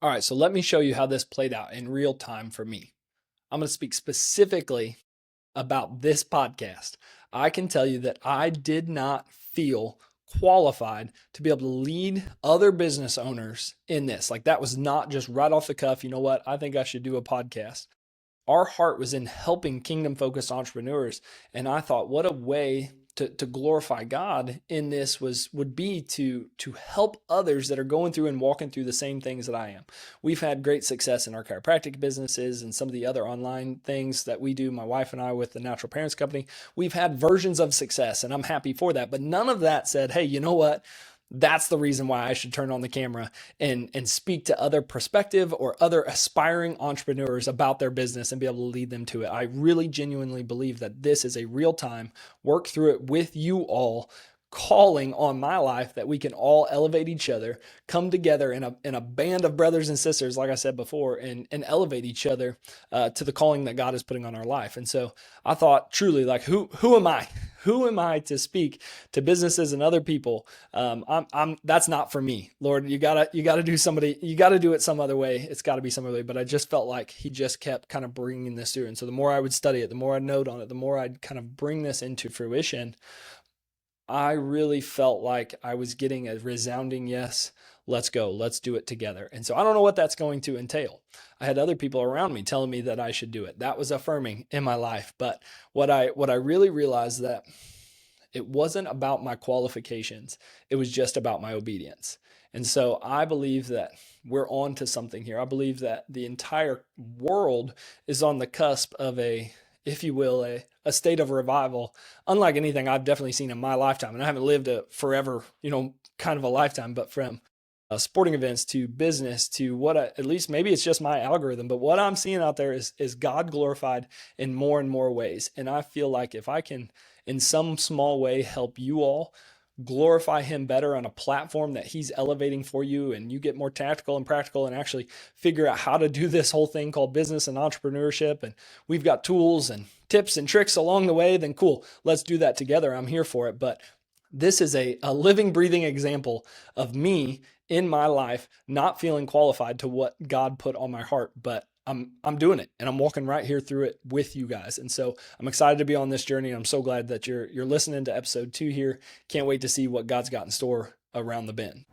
All right, so let me show you how this played out in real time for me. I'm going to speak specifically about this podcast. I can tell you that I did not feel qualified to be able to lead other business owners in this. Like that was not just right off the cuff. You know what? I think I should do a podcast. Our heart was in helping kingdom focused entrepreneurs. And I thought, what a way to glorify God in this would be to help others that are going through and walking through the same things that I am. We've had great success in our chiropractic businesses and some of the other online things that we do, my wife and I with the Natural Parents Company. We've had versions of success and I'm happy for that. But none of that said, hey, you know what? That's the reason why I should turn on the camera and speak to other prospective or other aspiring entrepreneurs about their business and be able to lead them to it. I really genuinely believe that this is a real time work through it with you all calling on my life that we can all elevate each other, come together in a band of brothers and sisters, like I said before, and elevate each other to the calling that God is putting on our life. And so I thought truly, like, who am I? Who am I to speak to businesses and other people? That's not for me. Lord, you gotta do it some other way. It's gotta be some other way. But I just felt like he just kept kind of bringing this through. And so the more I would study it, the more I'd note on it, the more I'd kind of bring this into fruition. I really felt like I was getting a resounding yes. Let's go. Let's do it together. And so I don't know what that's going to entail. I had other people around me telling me that I should do it. That was affirming in my life. But what I really realized that it wasn't about my qualifications. It was just about my obedience. And so I believe that we're on to something here. I believe that the entire world is on the cusp of if you will, a state of revival, unlike anything I've definitely seen in my lifetime. And I haven't lived a forever, kind of a lifetime, but from sporting events to business to at least maybe it's just my algorithm, but what I'm seeing out there is God glorified in more and more ways. And I feel like if I can, in some small way, help you all glorify him better on a platform that he's elevating for you, and you get more tactical and practical and actually figure out how to do this whole thing called business and entrepreneurship, and we've got tools and tips and tricks along the way, then cool, let's do that together. I'm here for it. But this is a living, breathing example of me in my life not feeling qualified to what God put on my heart, but I'm doing it, and I'm walking right here through it with you guys. And so I'm excited to be on this journey. I'm so glad that you're listening to episode 2 here. Can't wait to see what God's got in store around the bend.